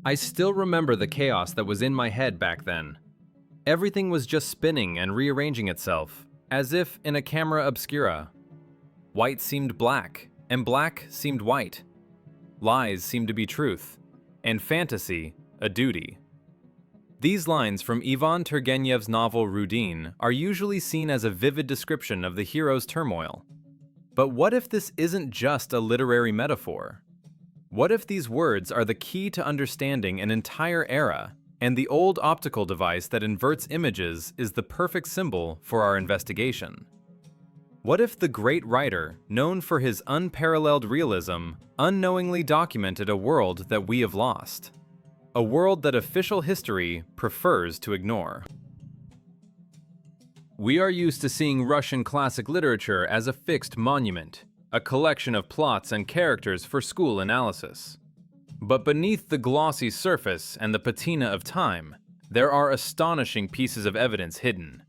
I still remember the chaos that was in my head back then. Everything was just spinning and rearranging itself, as if in a camera obscura. White seemed black, and black seemed white. Lies seemed to be truth, and fantasy a duty. These lines from Ivan Turgenev's novel Rudin are usually seen as a vivid description of the hero's turmoil. But what if this isn't just a literary metaphor? What if these words are the key to understanding an entire era, and the old optical device that inverts images is the perfect symbol for our investigation? What if the great writer, known for his unparalleled realism, unknowingly documented a world that we have lost? A world that official history prefers to ignore. We are used to seeing Russian classic literature as a fixed monument, a collection of plots and characters for school analysis. But beneath the glossy surface and the patina of time, there are astonishing pieces of evidence hidden.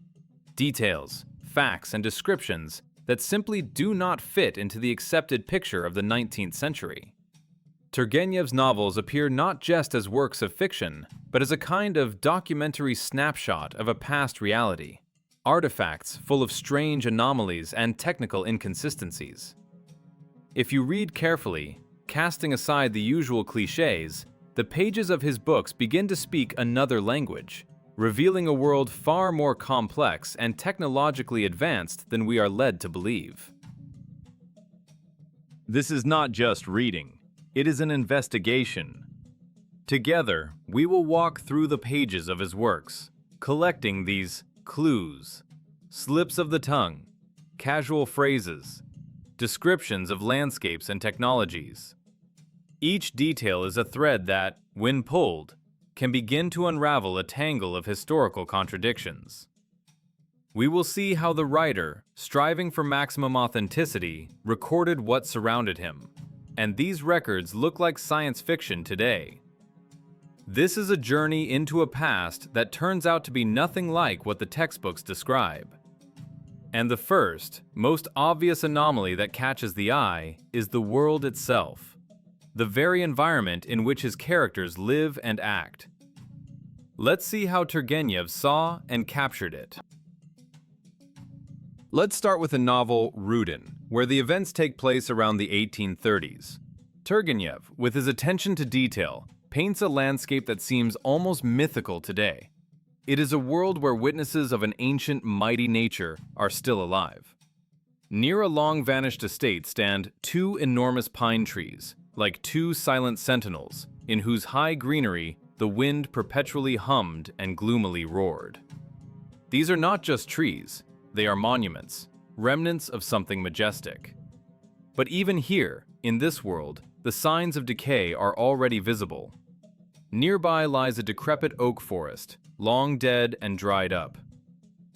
Details, facts, and descriptions that simply do not fit into the accepted picture of the 19th century. Turgenev's novels appear not just as works of fiction, but as a kind of documentary snapshot of a past reality, artifacts full of strange anomalies and technical inconsistencies. If you read carefully, casting aside the usual cliches, the pages of his books begin to speak another language, revealing a world far more complex and technologically advanced than we are led to believe. This is not just reading, it is an investigation. Together, we will walk through the pages of his works, collecting these clues, slips of the tongue, casual phrases, descriptions of landscapes and technologies. Each detail is a thread that, when pulled, can begin to unravel a tangle of historical contradictions. We will see how the writer, striving for maximum authenticity, recorded what surrounded him, and these records look like science fiction today. This is a journey into a past that turns out to be nothing like what the textbooks describe. And the first, most obvious anomaly that catches the eye is the world itself, the very environment in which his characters live and act. Let's see how Turgenev saw and captured it. Let's start with the novel Rudin, where the events take place around the 1830s. Turgenev, with his attention to detail, paints a landscape that seems almost mythical today. It is a world where witnesses of an ancient, mighty nature are still alive. Near a long-vanished estate stand two enormous pine trees, like two silent sentinels, in whose high greenery the wind perpetually hummed and gloomily roared. These are not just trees, they are monuments, remnants of something majestic. But even here, in this world, the signs of decay are already visible. Nearby lies a decrepit oak forest, long dead and dried up.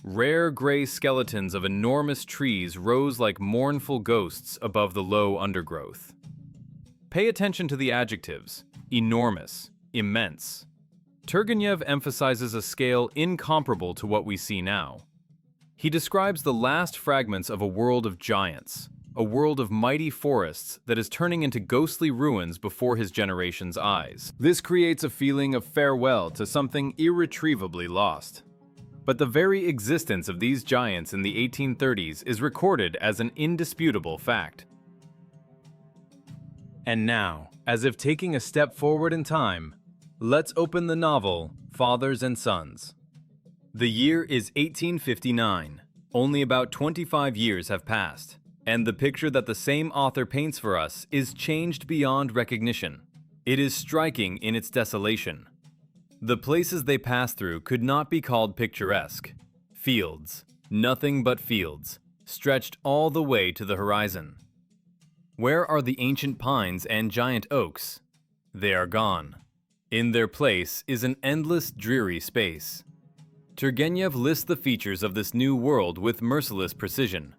Rare gray skeletons of enormous trees rose like mournful ghosts above the low undergrowth. Pay attention to the adjectives: enormous, immense. Turgenev emphasizes a scale incomparable to what we see now. He describes the last fragments of a world of giants, a world of mighty forests that is turning into ghostly ruins before his generation's eyes. This creates a feeling of farewell to something irretrievably lost. But the very existence of these giants in the 1830s is recorded as an indisputable fact. And now, as if taking a step forward in time, let's open the novel Fathers and Sons. The year is 1859. Only about 25 years have passed, and the picture that the same author paints for us is changed beyond recognition. It is striking in its desolation. The places they pass through could not be called picturesque. Fields, nothing but fields, stretched all the way to the horizon. Where are the ancient pines and giant oaks? They are gone. In their place is an endless, dreary space. Turgenev lists the features of this new world with merciless precision.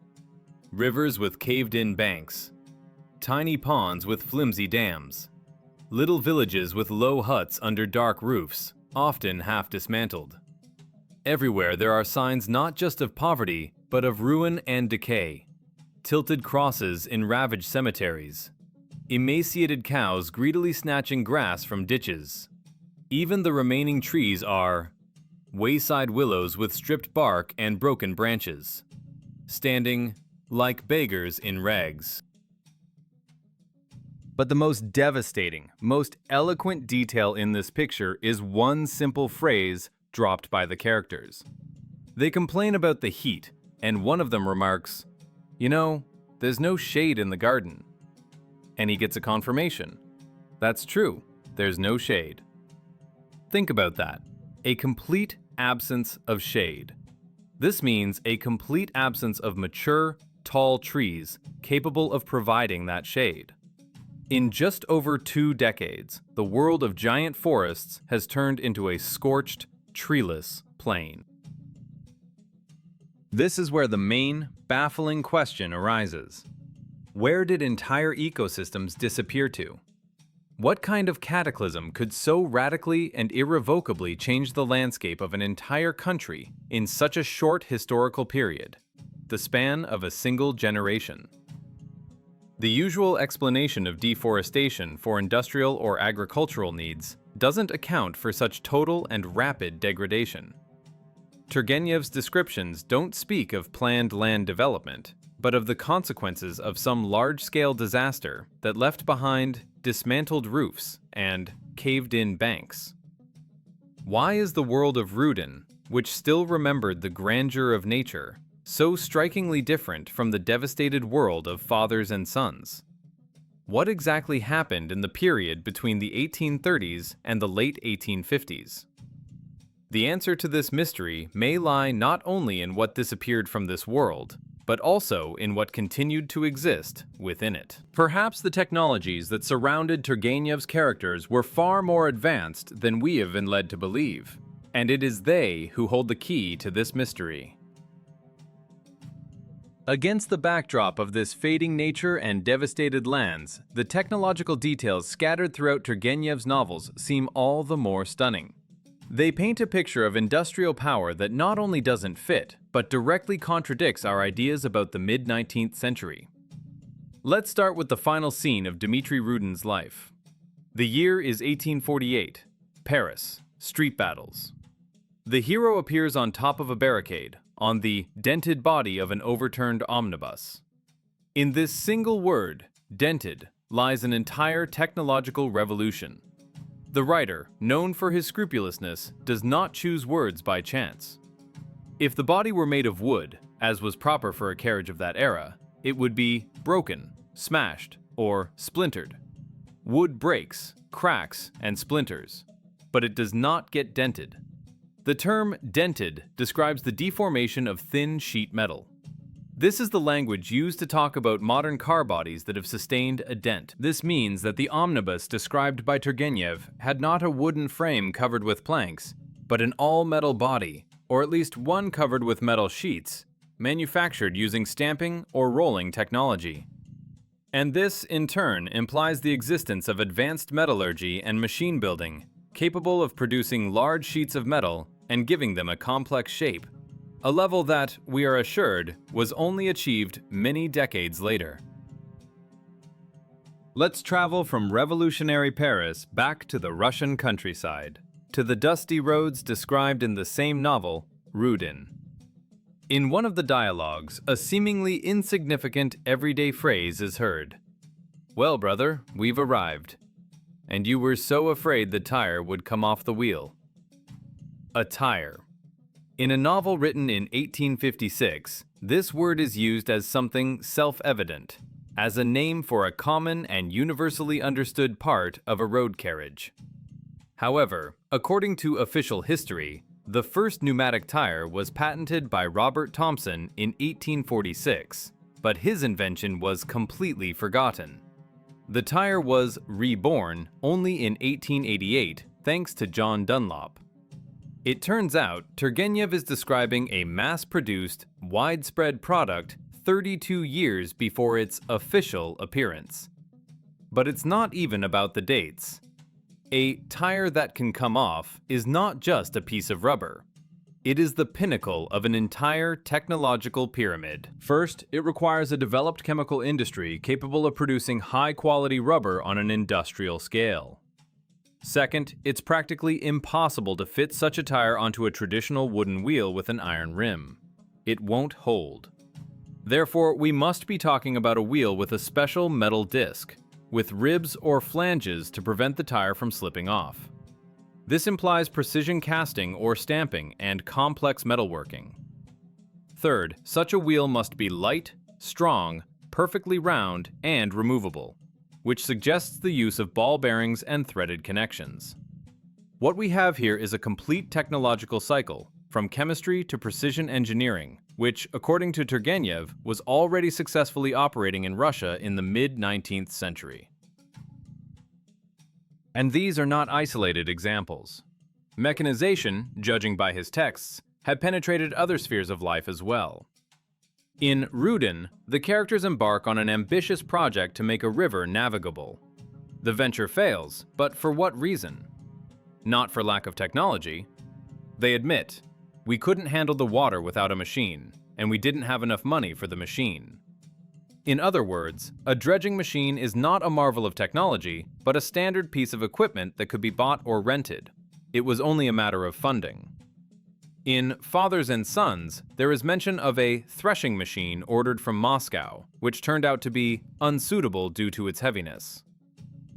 Rivers with caved-in banks, tiny ponds with flimsy dams, little villages with low huts under dark roofs, often half dismantled. Everywhere there are signs not just of poverty, but of ruin and decay. Tilted crosses in ravaged cemeteries, emaciated cows greedily snatching grass from ditches, Even the remaining trees are wayside willows with stripped bark and broken branches, standing like beggars in rags. But the most devastating, most eloquent detail in this picture is one simple phrase dropped by the characters. They complain about the heat, and one of them remarks, "You know, there's no shade in the garden." And he gets a confirmation. That's true, there's no shade. Think about that. A complete absence of shade. This means a complete absence of mature, tall trees capable of providing that shade. In just over 2 decades, the world of giant forests has turned into a scorched, treeless plain. This is where the main, baffling question arises. Where did entire ecosystems disappear to? What kind of cataclysm could so radically and irrevocably change the landscape of an entire country in such a short historical period, the span of a single generation? The usual explanation of deforestation for industrial or agricultural needs doesn't account for such total and rapid degradation. Turgenev's descriptions don't speak of planned land development, but of the consequences of some large-scale disaster that left behind dismantled roofs and caved-in banks. Why is the world of Rudin, which still remembered the grandeur of nature, so strikingly different from the devastated world of fathers and sons? What exactly happened in the period between the 1830s and the late 1850s? The answer to this mystery may lie not only in what disappeared from this world, but also in what continued to exist within it. Perhaps the technologies that surrounded Turgenev's characters were far more advanced than we have been led to believe, and it is they who hold the key to this mystery. Against the backdrop of this fading nature and devastated lands, the technological details scattered throughout Turgenev's novels seem all the more stunning. They paint a picture of industrial power that not only doesn't fit, but directly contradicts our ideas about the mid-19th century. Let's start with the final scene of Dmitri Rudin's life. The year is 1848, Paris, street battles. The hero appears on top of a barricade, on the dented body of an overturned omnibus. In this single word, dented, lies an entire technological revolution. The writer, known for his scrupulousness, does not choose words by chance. If the body were made of wood, as was proper for a carriage of that era, it would be broken, smashed, or splintered. Wood breaks, cracks, and splinters, but it does not get dented. The term dented describes the deformation of thin sheet metal. This is the language used to talk about modern car bodies that have sustained a dent. This means that the omnibus described by Turgenev had not a wooden frame covered with planks, but an all-metal body, or at least one covered with metal sheets, manufactured using stamping or rolling technology. And this, in turn, implies the existence of advanced metallurgy and machine building, capable of producing large sheets of metal and giving them a complex shape. A level that, we are assured, was only achieved many decades later. Let's travel from revolutionary Paris back to the Russian countryside, to the dusty roads described in the same novel, Rudin. In one of the dialogues, a seemingly insignificant everyday phrase is heard. "Well, brother, we've arrived. And you were so afraid the tire would come off the wheel." A tire. In a novel written in 1856, this word is used as something self-evident, as a name for a common and universally understood part of a road carriage. However, according to official history, the first pneumatic tire was patented by Robert Thomson in 1846, but his invention was completely forgotten. The tire was reborn only in 1888 thanks to John Dunlop. It turns out Turgenev is describing a mass-produced, widespread product 32 years before its official appearance. But it's not even about the dates. A tire that can come off is not just a piece of rubber. It is the pinnacle of an entire technological pyramid. First, it requires a developed chemical industry capable of producing high-quality rubber on an industrial scale. Second, it's practically impossible to fit such a tire onto a traditional wooden wheel with an iron rim. It won't hold. Therefore, we must be talking about a wheel with a special metal disc, with ribs or flanges to prevent the tire from slipping off. This implies precision casting or stamping and complex metalworking. Third, such a wheel must be light, strong, perfectly round, and removable, which suggests the use of ball bearings and threaded connections. What we have here is a complete technological cycle, from chemistry to precision engineering, which, according to Turgenev, was already successfully operating in Russia in the mid-19th century. And these are not isolated examples. Mechanization, judging by his texts, had penetrated other spheres of life as well. In Rudin, the characters embark on an ambitious project to make a river navigable. The venture fails, but for what reason? Not for lack of technology. They admit, we couldn't handle the water without a machine, and we didn't have enough money for the machine. In other words, a dredging machine is not a marvel of technology, but a standard piece of equipment that could be bought or rented. It was only a matter of funding. In Fathers and Sons, there is mention of a threshing machine ordered from Moscow, which turned out to be unsuitable due to its heaviness.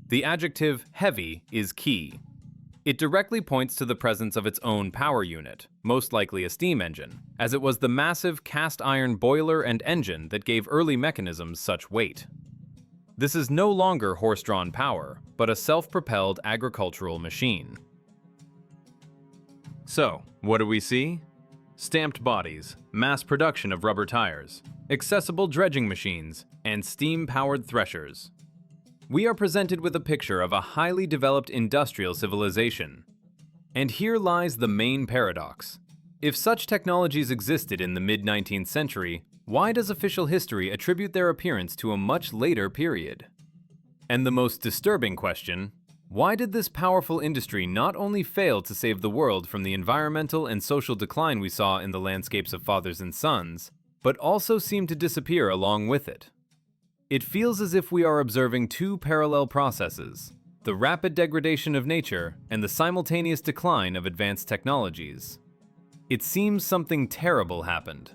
The adjective heavy is key. It directly points to the presence of its own power unit, most likely a steam engine, as it was the massive cast iron boiler and engine that gave early mechanisms such weight. This is no longer horse-drawn power, but a self-propelled agricultural machine. So, what do we see? Stamped bodies, mass production of rubber tires, accessible dredging machines, and steam-powered threshers. We are presented with a picture of a highly developed industrial civilization. And here lies the main paradox. If such technologies existed in the mid-19th century, why does official history attribute their appearance to a much later period? And the most disturbing question, why did this powerful industry not only fail to save the world from the environmental and social decline we saw in the landscapes of Fathers and Sons, but also seem to disappear along with it? It feels as if we are observing two parallel processes, the rapid degradation of nature and the simultaneous decline of advanced technologies. It seems something terrible happened.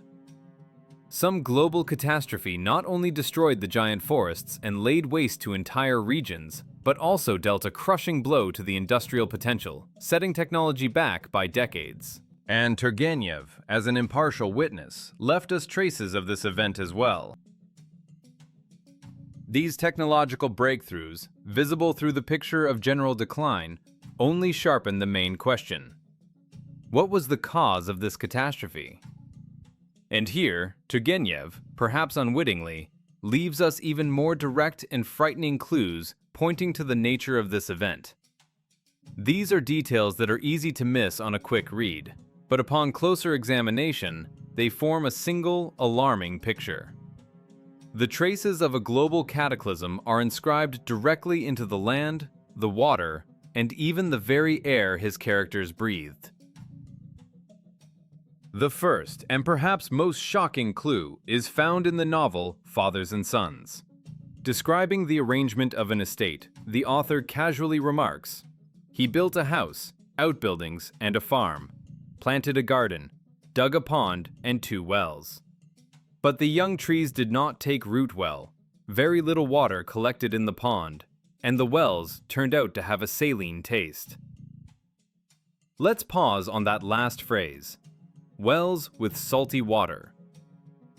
Some global catastrophe not only destroyed the giant forests and laid waste to entire regions, but also dealt a crushing blow to the industrial potential, setting technology back by decades. And Turgenev, as an impartial witness, left us traces of this event as well. These technological breakthroughs, visible through the picture of general decline, only sharpen the main question. What was the cause of this catastrophe? And here, Turgenev, perhaps unwittingly, leaves us even more direct and frightening clues pointing to the nature of this event. These are details that are easy to miss on a quick read, but upon closer examination, they form a single, alarming picture. The traces of a global cataclysm are inscribed directly into the land, the water, and even the very air his characters breathed. The first, and perhaps most shocking clue, is found in the novel Fathers and Sons. Describing the arrangement of an estate, the author casually remarks, "He built a house, outbuildings, and a farm, planted a garden, dug a pond, and 2 wells. But the young trees did not take root well. Very little water collected in the pond, and the wells turned out to have a saline taste." Let's pause on that last phrase. Wells with salty water.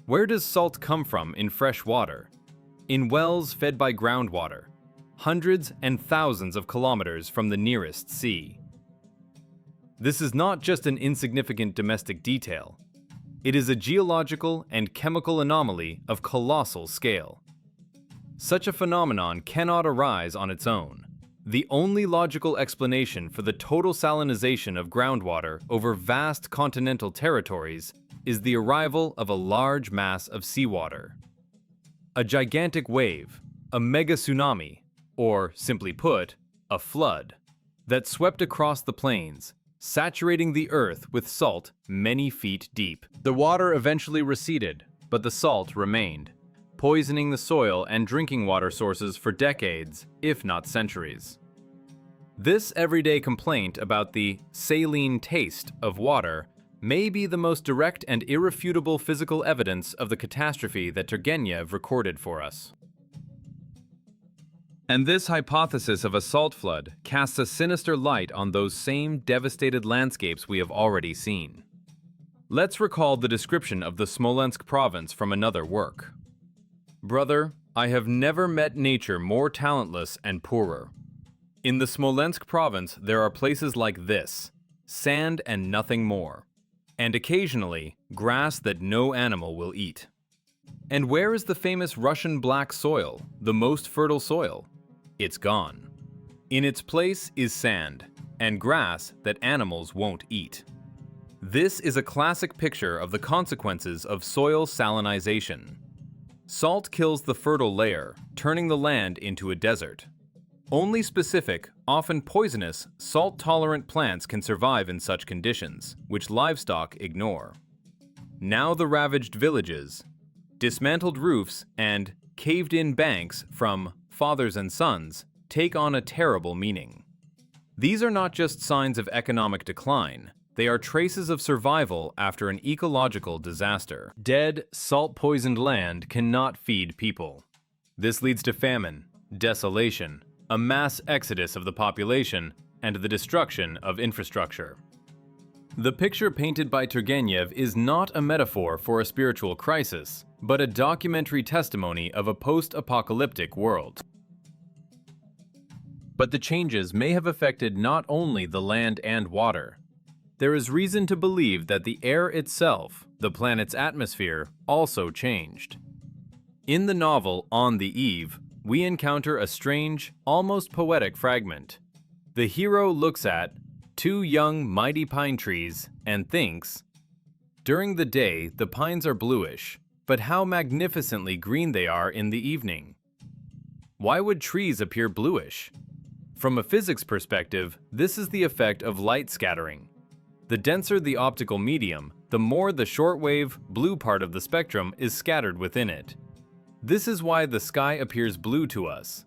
Where does salt come from in fresh water? In wells fed by groundwater, hundreds and thousands of kilometers from the nearest sea. This is not just an insignificant domestic detail. It is a geological and chemical anomaly of colossal scale. Such a phenomenon cannot arise on its own. The only logical explanation for the total salinization of groundwater over vast continental territories is the arrival of a large mass of seawater. A gigantic wave, a mega tsunami, or simply put, a flood, that swept across the plains, saturating the earth with salt many feet deep. The water eventually receded, but the salt remained, poisoning the soil and drinking water sources for decades, if not centuries. This everyday complaint about the saline taste of water may be the most direct and irrefutable physical evidence of the catastrophe that Turgenev recorded for us. And this hypothesis of a salt flood casts a sinister light on those same devastated landscapes we have already seen. Let's recall the description of the Smolensk province from another work. Brother, I have never met nature more talentless and poorer. In the Smolensk province, there are places like this, sand and nothing more, and occasionally, grass that no animal will eat. And where is the famous Russian black soil, the most fertile soil? It's gone. In its place is sand, and grass that animals won't eat. This is a classic picture of the consequences of soil salinization. Salt kills the fertile layer, turning the land into a desert. Only specific, often poisonous, salt-tolerant plants can survive in such conditions, which livestock ignore. Now the ravaged villages, dismantled roofs, and caved-in banks from fathers and sons take on a terrible meaning. These are not just signs of economic decline, they are traces of survival after an ecological disaster. Dead, salt-poisoned land cannot feed people. This leads to famine, desolation, a mass exodus of the population, and the destruction of infrastructure. The picture painted by Turgenev is not a metaphor for a spiritual crisis, but a documentary testimony of a post-apocalyptic world. But the changes may have affected not only the land and water. There is reason to believe that the air itself, the planet's atmosphere, also changed. In the novel On the Eve, we encounter a strange, almost poetic fragment. The hero looks at two young, mighty pine trees and thinks, "During the day, the pines are bluish, but how magnificently green they are in the evening." Why would trees appear bluish? From a physics perspective, this is the effect of light scattering. The denser the optical medium, the more the shortwave, blue part of the spectrum is scattered within it. This is why the sky appears blue to us.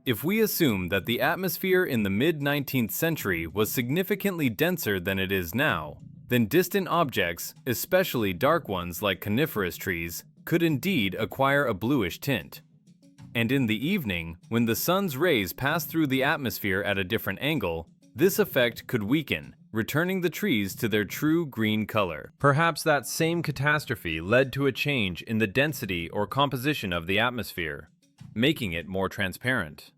If we assume that the atmosphere in the mid-19th century was significantly denser than it is now, then distant objects, especially dark ones like coniferous trees, could indeed acquire a bluish tint. And in the evening, when the sun's rays pass through the atmosphere at a different angle, this effect could weaken, returning the trees to their true green color. Perhaps that same catastrophe led to a change in the density or composition of the atmosphere, making it more transparent.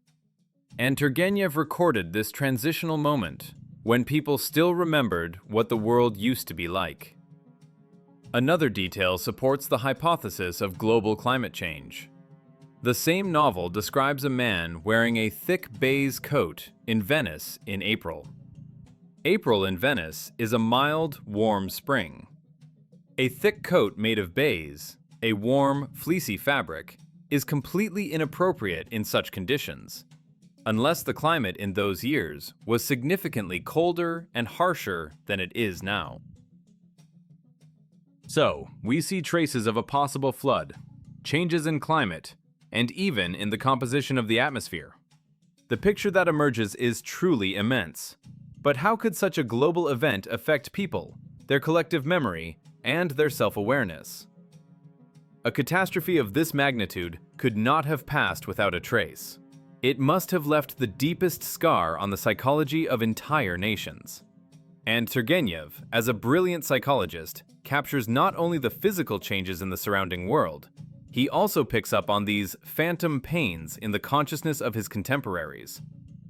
And Turgenev recorded this transitional moment, when people still remembered what the world used to be like. Another detail supports the hypothesis of global climate change. The same novel describes a man wearing a thick baize coat in Venice in April. April in Venice is a mild, warm spring. A thick coat made of baize, a warm, fleecy fabric, is completely inappropriate in such conditions, unless the climate in those years was significantly colder and harsher than it is now. So, we see traces of a possible flood, changes in climate, and even in the composition of the atmosphere. The picture that emerges is truly immense. But how could such a global event affect people, their collective memory, and their self-awareness? A catastrophe of this magnitude could not have passed without a trace. It must have left the deepest scar on the psychology of entire nations. And Turgenev, as a brilliant psychologist, captures not only the physical changes in the surrounding world, he also picks up on these phantom pains in the consciousness of his contemporaries.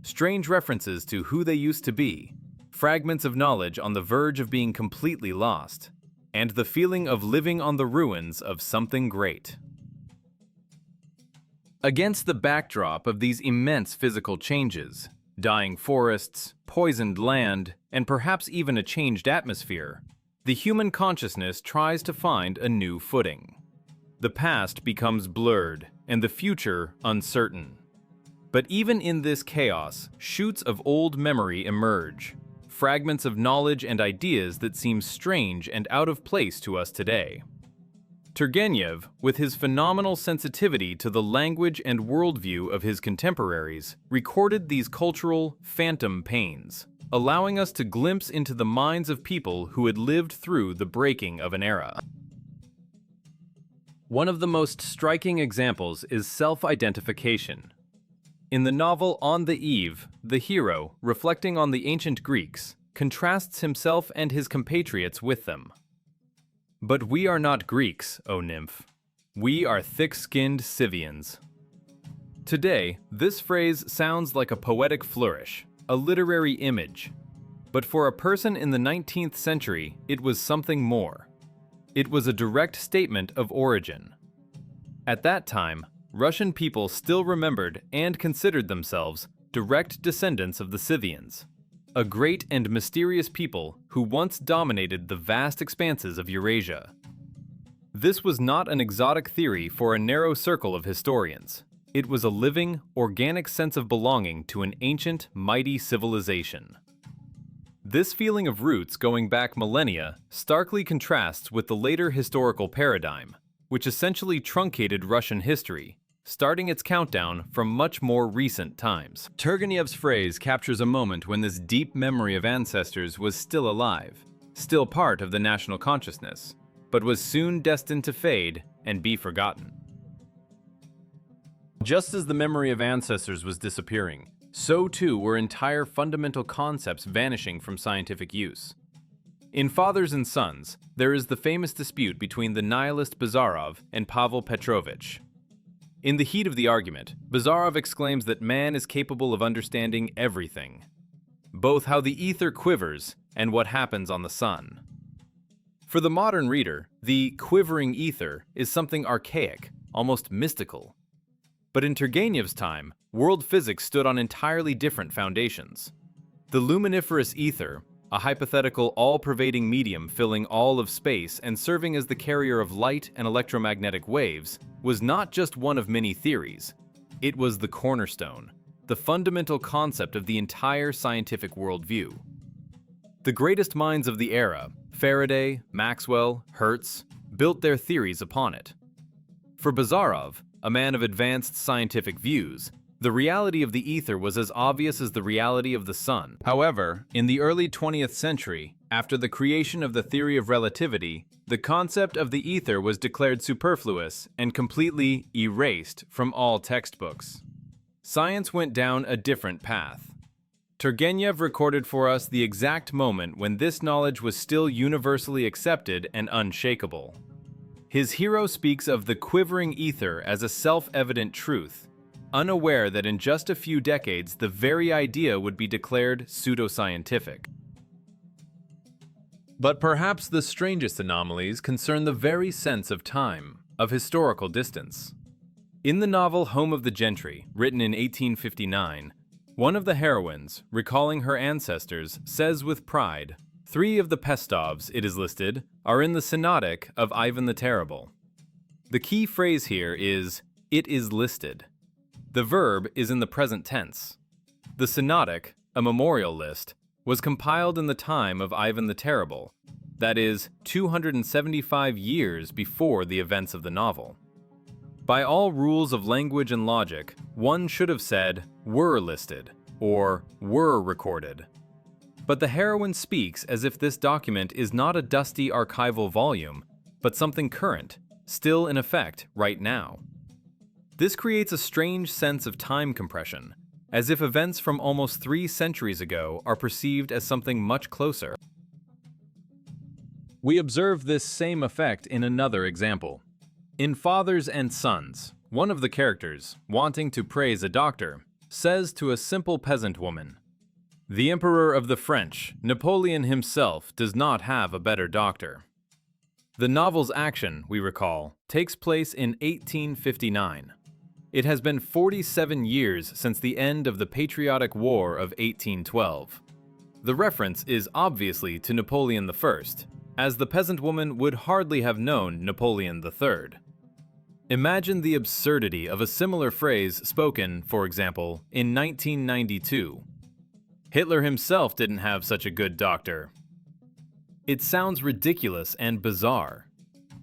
Strange references to who they used to be, fragments of knowledge on the verge of being completely lost, and the feeling of living on the ruins of something great. Against the backdrop of these immense physical changes, dying forests, poisoned land, and perhaps even a changed atmosphere, the human consciousness tries to find a new footing. The past becomes blurred, and the future uncertain. But even in this chaos, shoots of old memory emerge, fragments of knowledge and ideas that seem strange and out of place to us today. Turgenev, with his phenomenal sensitivity to the language and worldview of his contemporaries, recorded these cultural phantom pains, allowing us to glimpse into the minds of people who had lived through the breaking of an era. One of the most striking examples is self-identification. In the novel On the Eve, the hero, reflecting on the ancient Greeks, contrasts himself and his compatriots with them. But we are not Greeks, O nymph. We are thick-skinned Scythians. Today, this phrase sounds like a poetic flourish, a literary image. But for a person in the 19th century, it was something more. It was a direct statement of origin. At that time, Russian people still remembered and considered themselves direct descendants of the Scythians, a great and mysterious people who once dominated the vast expanses of Eurasia. This was not an exotic theory for a narrow circle of historians. It was a living, organic sense of belonging to an ancient, mighty civilization. This feeling of roots going back millennia starkly contrasts with the later historical paradigm, which essentially truncated Russian history, starting its countdown from much more recent times. Turgenev's phrase captures a moment when this deep memory of ancestors was still alive, still part of the national consciousness, but was soon destined to fade and be forgotten. Just as the memory of ancestors was disappearing, so too were entire fundamental concepts vanishing from scientific use. In Fathers and Sons, there is the famous dispute between the nihilist Bazarov and Pavel Petrovich. In the heat of the argument, Bazarov exclaims that man is capable of understanding everything, both how the ether quivers and what happens on the sun. For the modern reader, the quivering ether is something archaic, almost mystical. But in Turgenev's time, world physics stood on entirely different foundations. The luminiferous ether, a hypothetical all-pervading medium filling all of space and serving as the carrier of light and electromagnetic waves, was not just one of many theories. It was the cornerstone, the fundamental concept of the entire scientific worldview. The greatest minds of the era, Faraday, Maxwell, Hertz, built their theories upon it. For Bazarov, a man of advanced scientific views, the reality of the ether was as obvious as the reality of the sun. However, in the early 20th century, after the creation of the theory of relativity, the concept of the ether was declared superfluous and completely erased from all textbooks. Science went down a different path. Turgenev recorded for us the exact moment when this knowledge was still universally accepted and unshakable. His hero speaks of the quivering ether as a self-evident truth, unaware that in just a few decades the very idea would be declared pseudoscientific. But perhaps the strangest anomalies concern the very sense of time, of historical distance. In the novel Home of the Gentry, written in 1859, one of the heroines, recalling her ancestors, says with pride, "3 of the Pestovs, it is listed, are in the Synodic of Ivan the Terrible." The key phrase here is, "it is listed." The verb is in the present tense. The Synodic, a memorial list, was compiled in the time of Ivan the Terrible, that is, 275 years before the events of the novel. By all rules of language and logic, one should have said, "were listed," or "were recorded." But the heroine speaks as if this document is not a dusty archival volume, but something current, still in effect right now. This creates a strange sense of time compression, as if events from almost 3 centuries ago are perceived as something much closer. We observe this same effect in another example. In Fathers and Sons, one of the characters, wanting to praise a doctor, says to a simple peasant woman, "The Emperor of the French, Napoleon himself, does not have a better doctor." The novel's action, we recall, takes place in 1859. It has been 47 years since the end of the Patriotic War of 1812. The reference is obviously to Napoleon I, as the peasant woman would hardly have known Napoleon III. Imagine the absurdity of a similar phrase spoken, for example, in 1992. Hitler himself didn't have such a good doctor. It sounds ridiculous and bizarre.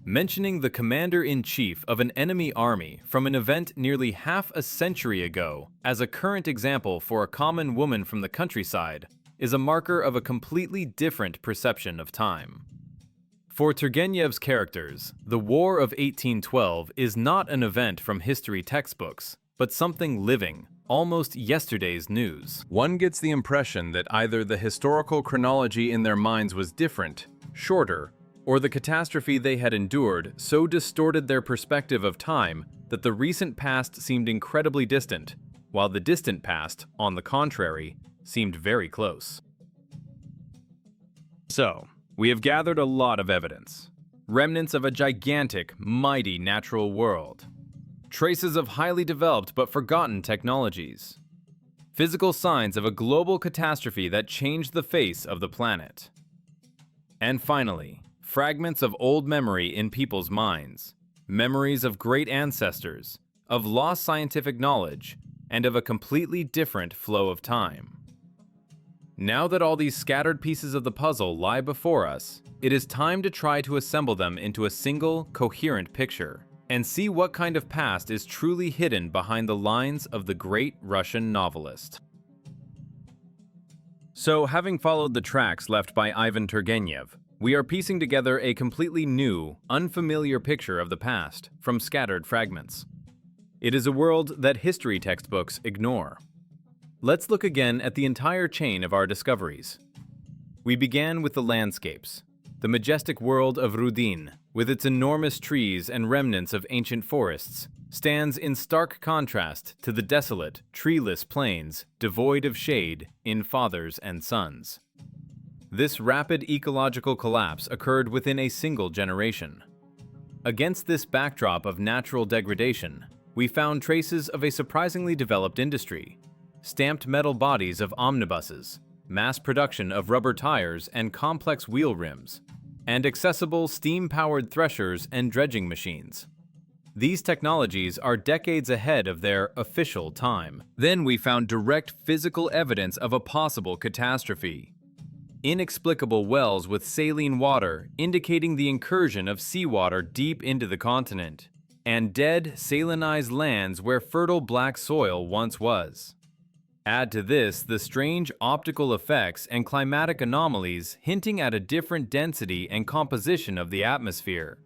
mentioning the commander-in-chief of an enemy army from an event nearly half a century ago as a current example for a common woman from the countryside is a marker of a completely different perception of time. For Turgenev's characters, the War of 1812 is not an event from history textbooks, but something living, almost yesterday's news. One gets the impression that either the historical chronology in their minds was different, shorter, or the catastrophe they had endured so distorted their perspective of time that the recent past seemed incredibly distant, while the distant past, on the contrary, seemed very close. So, we have gathered a lot of evidence. Remnants of a gigantic, mighty natural world. Traces of highly developed but forgotten technologies. Physical signs of a global catastrophe that changed the face of the planet. And finally, fragments of old memory in people's minds. Memories of great ancestors, of lost scientific knowledge, and of a completely different flow of time. Now that all these scattered pieces of the puzzle lie before us, it is time to try to assemble them into a single, coherent picture, and see what kind of past is truly hidden behind the lines of the great Russian novelist. So, having followed the tracks left by Ivan Turgenev, we are piecing together a completely new, unfamiliar picture of the past from scattered fragments. It is a world that history textbooks ignore. Let's look again at the entire chain of our discoveries. We began with the landscapes. The majestic world of Rudin, with its enormous trees and remnants of ancient forests, stands in stark contrast to the desolate, treeless plains, devoid of shade, in Fathers and Sons. This rapid ecological collapse occurred within a single generation. Against this backdrop of natural degradation, we found traces of a surprisingly developed industry: stamped metal bodies of omnibuses, mass production of rubber tires and complex wheel rims, and accessible steam-powered threshers and dredging machines. These technologies are decades ahead of their official time. Then we found direct physical evidence of a possible catastrophe. Inexplicable wells with saline water indicating the incursion of seawater deep into the continent, and dead, salinized lands where fertile black soil once was. Add to this the strange optical effects and climatic anomalies hinting at a different density and composition of the atmosphere.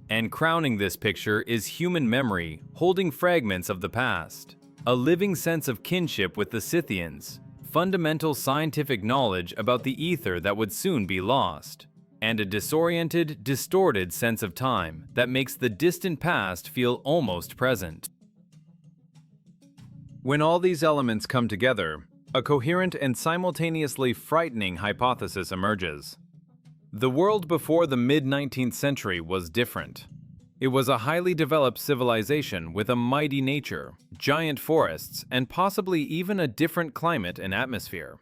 And crowning this picture is human memory holding fragments of the past, a living sense of kinship with the Scythians, fundamental scientific knowledge about the ether that would soon be lost, and a disoriented, distorted sense of time that makes the distant past feel almost present. When all these elements come together, a coherent and simultaneously frightening hypothesis emerges. The world before the mid-19th century was different. It was a highly developed civilization with a mighty nature, giant forests, and possibly even a different climate and atmosphere.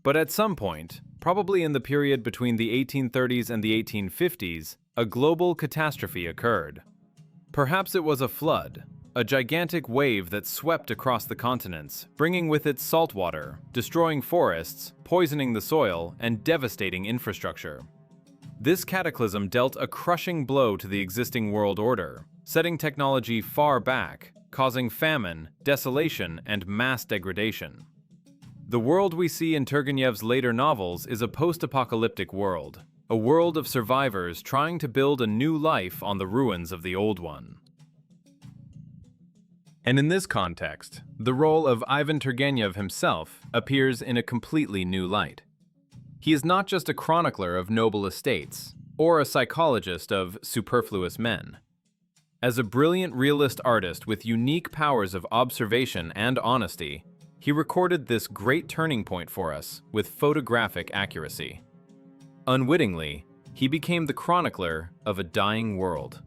But at some point, probably in the period between the 1830s and the 1850s, a global catastrophe occurred. Perhaps it was a flood, a gigantic wave that swept across the continents, bringing with it salt water, destroying forests, poisoning the soil, and devastating infrastructure. This cataclysm dealt a crushing blow to the existing world order, setting technology far back, causing famine, desolation, and mass degradation. The world we see in Turgenev's later novels is a post-apocalyptic world, a world of survivors trying to build a new life on the ruins of the old one. And in this context, the role of Ivan Turgenev himself appears in a completely new light. He is not just a chronicler of noble estates, or a psychologist of superfluous men. As a brilliant realist artist with unique powers of observation and honesty, he recorded this great turning point for us with photographic accuracy. Unwittingly, he became the chronicler of a dying world.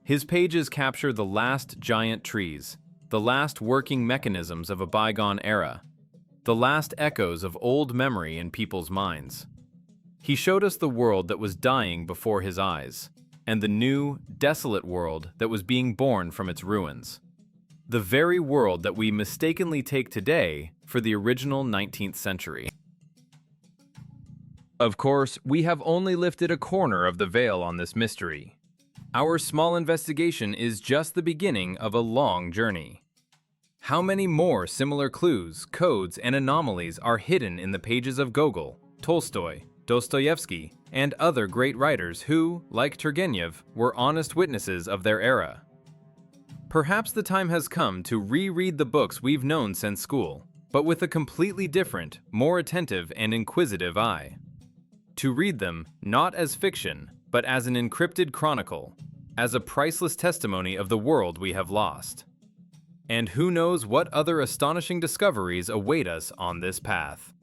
His pages capture the last giant trees, the last working mechanisms of a bygone era, the last echoes of old memory in people's minds. He showed us the world that was dying before his eyes, and the new, desolate world that was being born from its ruins. The very world that we mistakenly take today for the original 19th century. Of course, we have only lifted a corner of the veil on this mystery. Our small investigation is just the beginning of a long journey. How many more similar clues, codes, and anomalies are hidden in the pages of Gogol, Tolstoy, Dostoevsky, and other great writers who, like Turgenev, were honest witnesses of their era? Perhaps the time has come to reread the books we've known since school, but with a completely different, more attentive and inquisitive eye. To read them not as fiction, but as an encrypted chronicle, as a priceless testimony of the world we have lost. And who knows what other astonishing discoveries await us on this path.